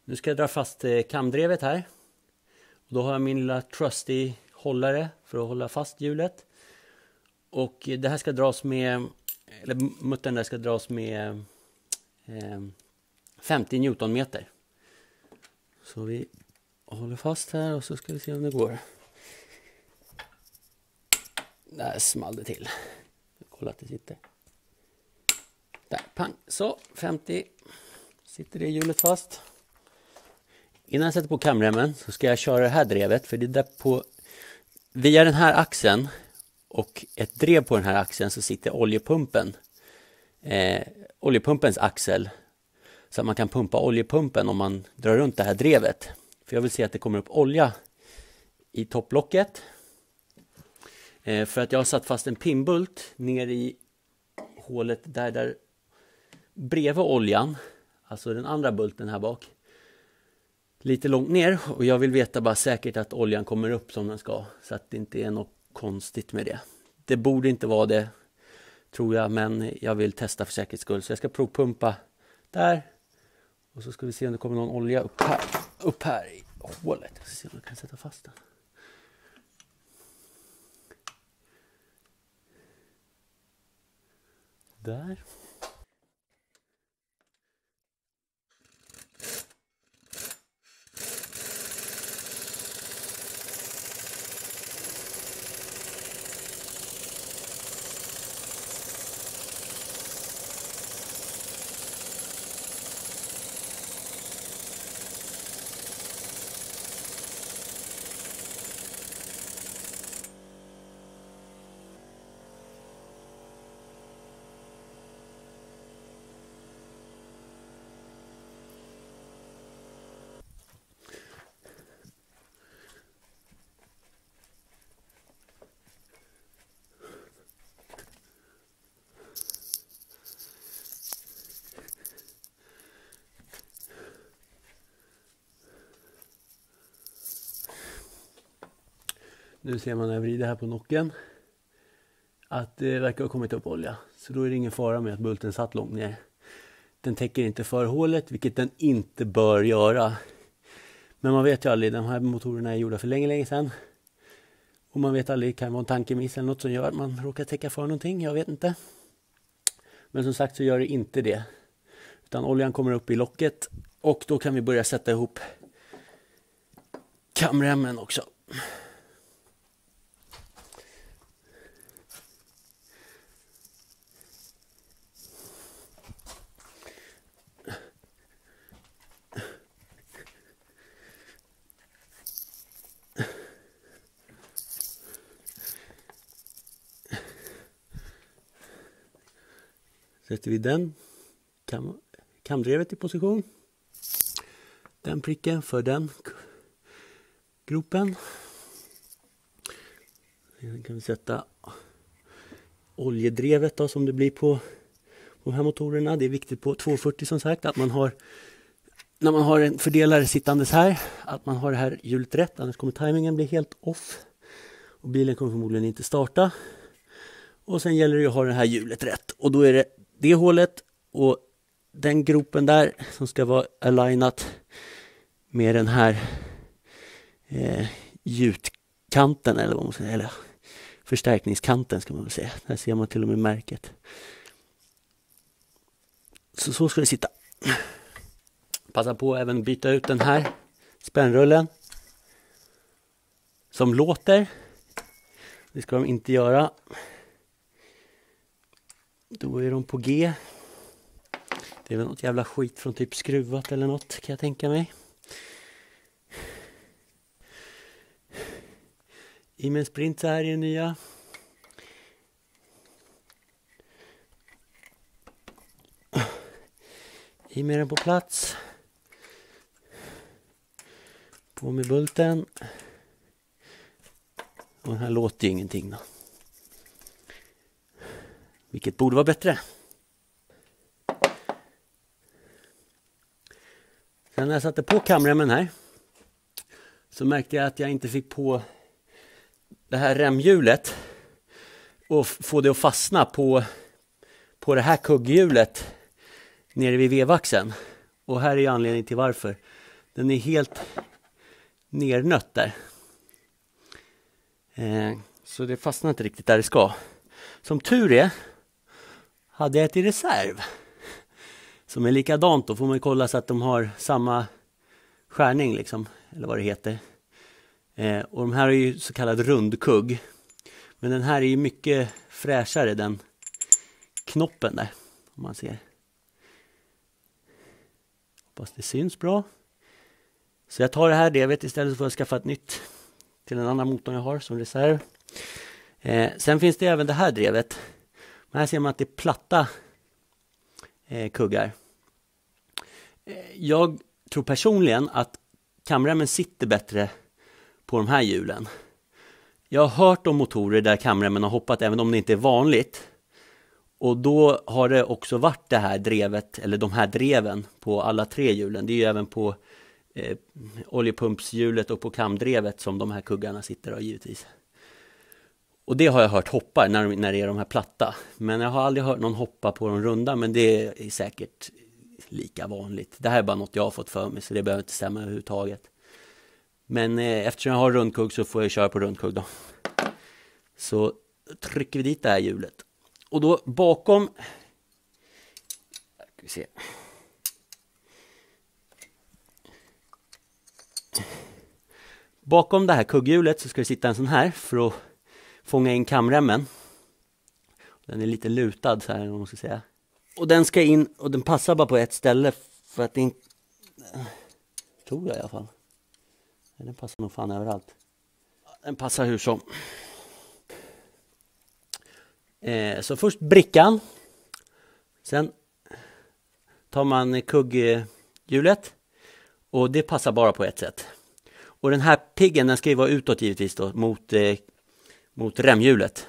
Nu ska jag dra fast kamdrevet här. Och då har jag min lilla trusty hållare för att hålla fast hjulet. Och det här ska dras med, eller muttern där ska dras med 50 newtonmeter. Så vi håller fast här och så ska vi se om det går. Där small det till. Kolla att det sitter. Där, pang. Så, 50. Sitter det hjulet fast. Innan jag sätter på kamremmen så ska jag köra det här drevet. För det är där på, via den här axeln och ett drev på den här axeln så sitter oljepumpen. Oljepumpens axel. Så att man kan pumpa oljepumpen om man drar runt det här drevet. För jag vill se att det kommer upp olja i topplocket. För att jag har satt fast en pinnbult ner i hålet där bredvid oljan. Alltså den andra bulten här bak. Lite långt ner och jag vill veta bara säkert att oljan kommer upp som den ska. Så att det inte är något konstigt med det. Det borde inte vara det tror jag, men jag vill testa för säkerhets skull. Så jag ska provpumpa där. Och så ska vi se om det kommer någon olja upp här i hålet. Jag ska se om jag kan sätta fast den. Där. Nu ser man när jag vrider här på nocken att det verkar ha kommit upp olja. Så då är det ingen fara med att bulten satt långt ner. Den täcker inte förhålet, vilket den inte bör göra. Men man vet ju aldrig, de här motorerna är gjorda för länge sedan. Och man vet aldrig, det kan vara en tankemiss eller något som gör att man råkar täcka för någonting, jag vet inte. Men som sagt så gör det inte det. Utan oljan kommer upp i locket och då kan vi börja sätta ihop kamremmen också. Sätter vi den kamdrevet i position. Den pricken för den gropen. Sen kan vi sätta oljedrevet då, som det blir på de här motorerna. Det är viktigt på 240 som sagt att man har, när man har en fördelare sittandes här, att man har det här hjulet rätt, annars kommer timingen bli helt off. Och bilen kommer förmodligen inte starta. Och sen gäller det att ha det här hjulet rätt. Och då är det hålet och den gropen där som ska vara alignat med den här gjutkanten eller vad man ska säga, eller förstärkningskanten ska man väl säga. Här ser man till och med märket. Så ska det sitta. Passa på att även byta ut den här spännrullen som låter. Det ska de inte göra. Då är de på G. Det är väl något jävla skit från typ skruvat eller något kan jag tänka mig. I med en sprint så här är det nya. I med den på plats. På med bulten. Och den här låter ju ingenting då. Vilket borde vara bättre. Sen när jag satte på kamremmen här så märkte jag att jag inte fick på det här remhjulet och få det att fastna på det här kugghjulet nere vid vevaxeln. Och här är anledningen till varför. Den är helt nernött där. Så det fastnar inte riktigt där det ska. Som tur är hade jag ett i reserv. Som är likadant. Då får man kolla så att de har samma skärning liksom. Eller vad det heter. Och de här är ju så kallad rundkugg. Men den här är ju mycket fräschare, den knoppen där. Om man ser. Hoppas det syns bra. Så jag tar det här drevet istället för att skaffa ett nytt till en annan motor jag har som reserv. Sen finns det även det här drevet. Men här ser man att det är platta kuggar. Jag tror personligen att kamremmen sitter bättre på de här hjulen. Jag har hört om motorer där kamremmen har hoppat även om det inte är vanligt. Och då har det också varit det här drevet, eller de här dreven på alla 3 hjulen. Det är ju även på oljepumpshjulet och på kamdrevet som de här kuggarna sitter givetvis. Och det har jag hört hoppar när det är de här platta. Men jag har aldrig hört någon hoppa på de runda, men det är säkert lika vanligt. Det här är bara något jag har fått för mig, så det behöver inte stämma överhuvudtaget. Men eftersom jag har rundkugg så får jag köra på rundkugg då. Så trycker vi dit det här hjulet. Och då bakom... Ska vi se. Bakom det här kugghjulet så ska det sitta en sån här för att fånga in kamremmen. Den är lite lutad så här, om man ska säga. Och den ska in, och den passar bara på ett ställe för att det inte... Tror jag i alla fall. Den passar nog fan överallt. Den passar hur som. Så först brickan. Sen tar man kugghjulet. Och det passar bara på ett sätt. Och den här piggen, den ska ju vara utåt givetvis då, mot remhjulet.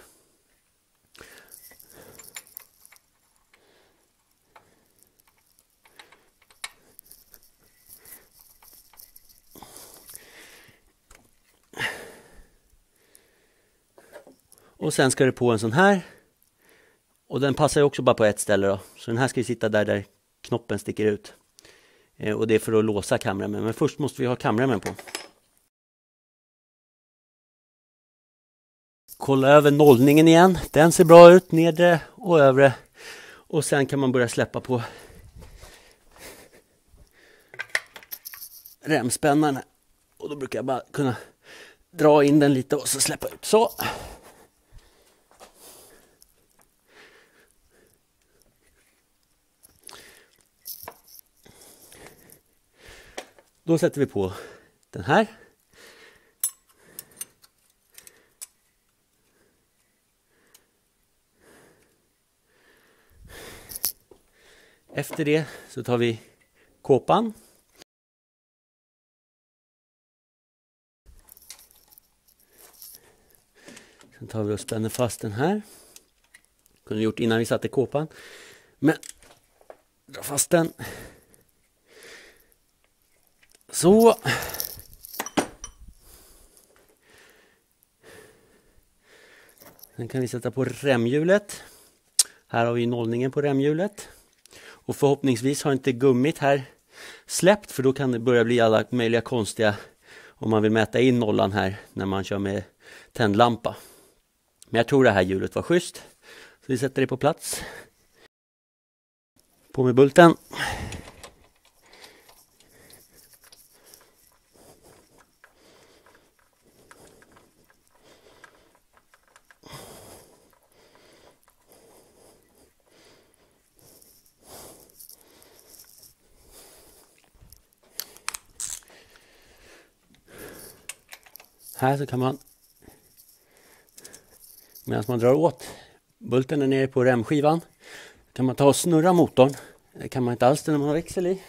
Och sen ska det på en sån här. Och den passar ju också bara på ett ställe då. Så den här ska ju sitta där knoppen sticker ut. Och det är för att låsa kamremmen. Men först måste vi ha kamremmen på. Kolla över nollningen igen. Den ser bra ut, nedre och övre. Och sen kan man börja släppa på remspännarna. Och då brukar jag bara kunna dra in den lite och så släppa ut. Så. Då sätter vi på den här. Efter det så tar vi kåpan. Sen tar vi och spänner fast den här. Kunde vi gjort innan vi satte kåpan. Men dra fast den. Så. Sen kan vi sätta på remhjulet. Här har vi nollningen på remhjulet. Och förhoppningsvis har inte gummit här släppt, för då kan det börja bli alla möjliga konstiga om man vill mäta in nollan här när man kör med tändlampa. Men jag tror det här hjulet var schysst. Så vi sätter det på plats. På med bulten. Här så kan man, medan man drar åt bulten är nere på remskivan, kan man ta och snurra motorn. Det kan man inte alls när man har växel i.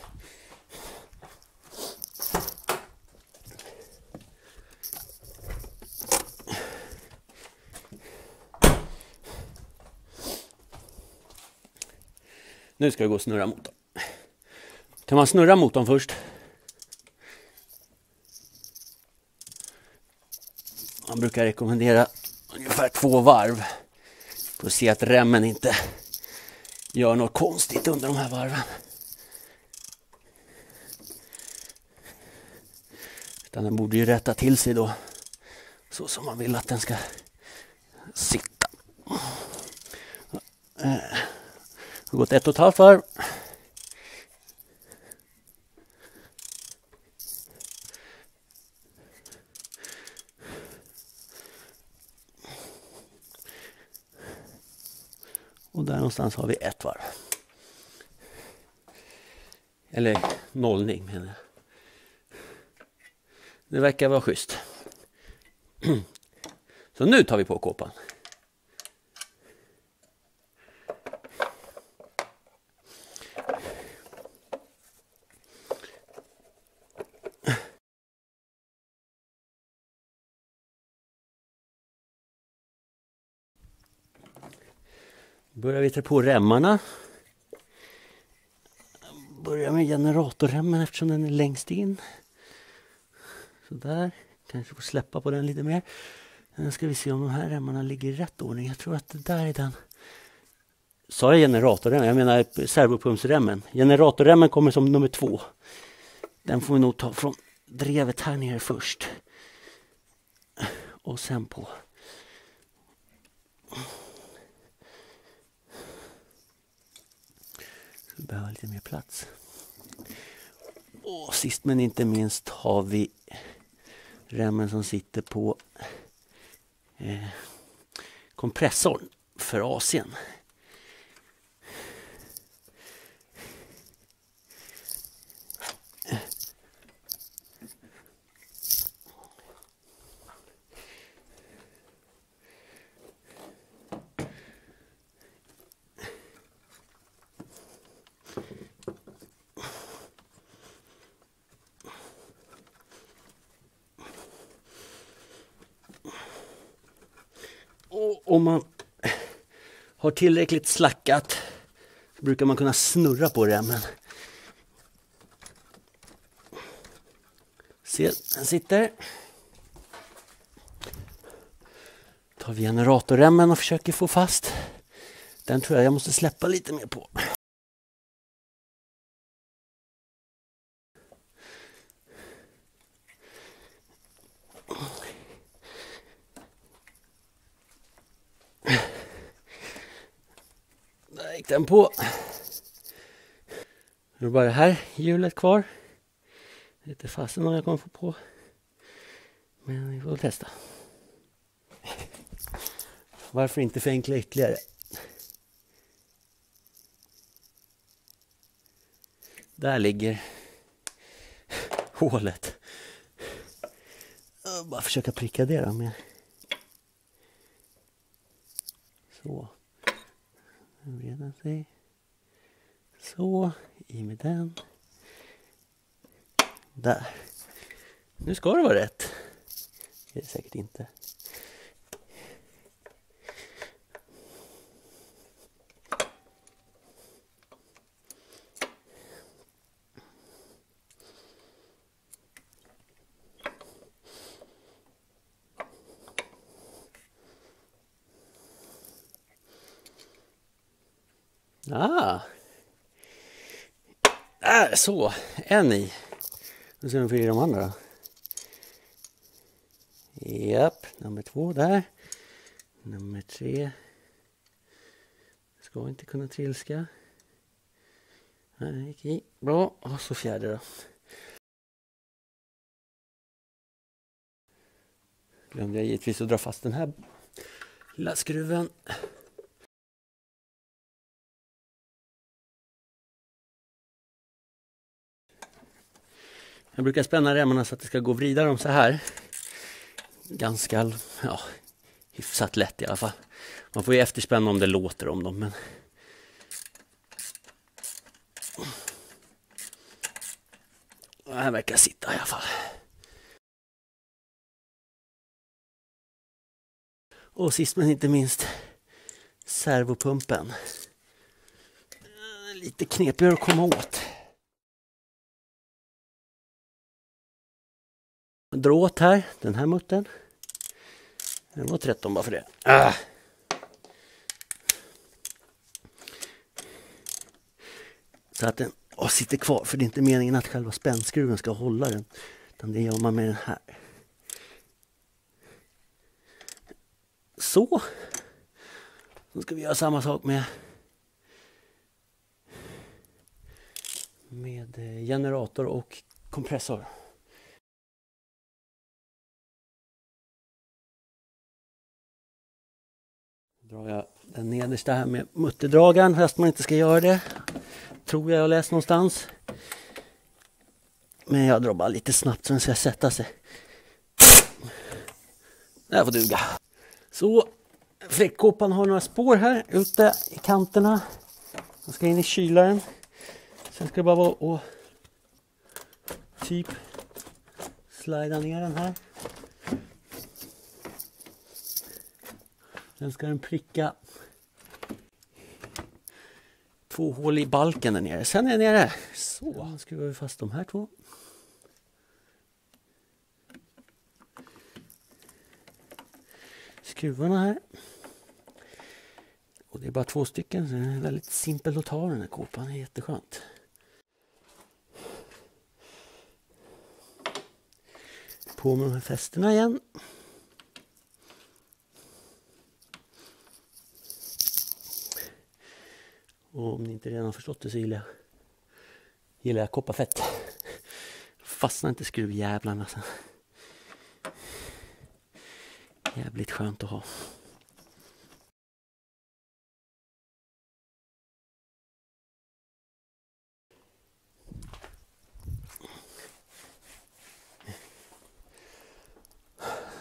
Nu ska det gå och snurra motorn. Kan man snurra motorn först? Man brukar rekommendera ungefär 2 varv för att se att remmen inte gör något konstigt under de här varven. Utan den borde ju rätta till sig då. Så som man vill att den ska sitta. Det har gått 1,5 varv. Och där någonstans har vi 1 varv. Eller nollning menar jag. Det verkar vara schysst. Så nu tar vi på kåpan. Börjar vi ta på remmarna. Börjar med generatorremmen eftersom den är längst in. Så där. Kanske får släppa på den lite mer. Nu ska vi se om de här remmarna ligger i rätt ordning. Jag tror att det där är den. Sa jag generatorremmen? Jag menar servopumpsremmen. Generatorremmen kommer som nummer 2. Den får vi nog ta från drevet här nere först. Och sen på. Så vi behöver lite mer plats. Och sist men inte minst har vi remmen som sitter på kompressorn för AC:n. Och om man har tillräckligt slackat så brukar man kunna snurra på remmen. Se, den sitter. Tar vi generatorremmen och försöker få fast. Den tror jag måste släppa lite mer på. Där gick den på. Nu är bara det här hjulet kvar. Lite fasen om jag kommer få på. Men vi får testa. Varför inte förenkla ytterligare? Där ligger hålet. Bara försöka pricka det då med. Så. Vreda sig. Så. I med den. Där. Nu ska det vara rätt. Det är det säkert inte. Så, en i. Nu ser vi för de andra. Japp, nummer 2 där. Nummer 3. Ska inte kunna trilska. Nej, gick i. Bra, och så 4 då. Glömde jag givetvis att dra fast den här lilla skruven. Jag brukar spänna remmarna så att det ska gå att vrida dem så här. Ganska, hyfsat lätt i alla fall. Man får ju efterspänna om det låter om dem. Men... det här verkar sitta i alla fall. Och sist men inte minst servopumpen. Lite knepigare att komma åt. Dra åt här, den här muttern. Den var 13 bara för det. Så att den sitter kvar, för det är inte meningen att själva spännskruven ska hålla den. Utan det gör man med den här. Så. Så ska vi göra samma sak med generator och kompressor. Drar jag den nedersta här med mutterdragaren, fast man inte ska göra det. Tror jag har läst någonstans. Men jag drar bara lite snabbt så den ska sätta sig. Det här får duga. Så, fläckkåpan har några spår här ute i kanterna. Den ska in i kylaren. Sen ska det bara vara att typ slida ner den här. Sen ska den pricka 2 hål i balken där nere. Sen är den nere. Så, nu skruvar vi fast de här 2. Skruvarna här. Och det är bara 2 stycken, så det är väldigt simpelt att ta den här kåpan. Det är jätteskönt. På med de här fästena igen. Och om ni inte redan har förstått det så gillar jag kopparfett. Fastnar inte skruvjävlarna alltså. Jävligt skönt att ha.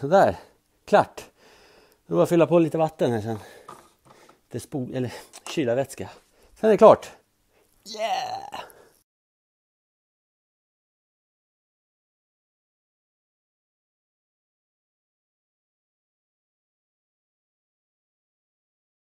Sådär, klart. Då bara fylla på lite vatten här sen. Det kylarvätska. Sen är det klart. Yeah!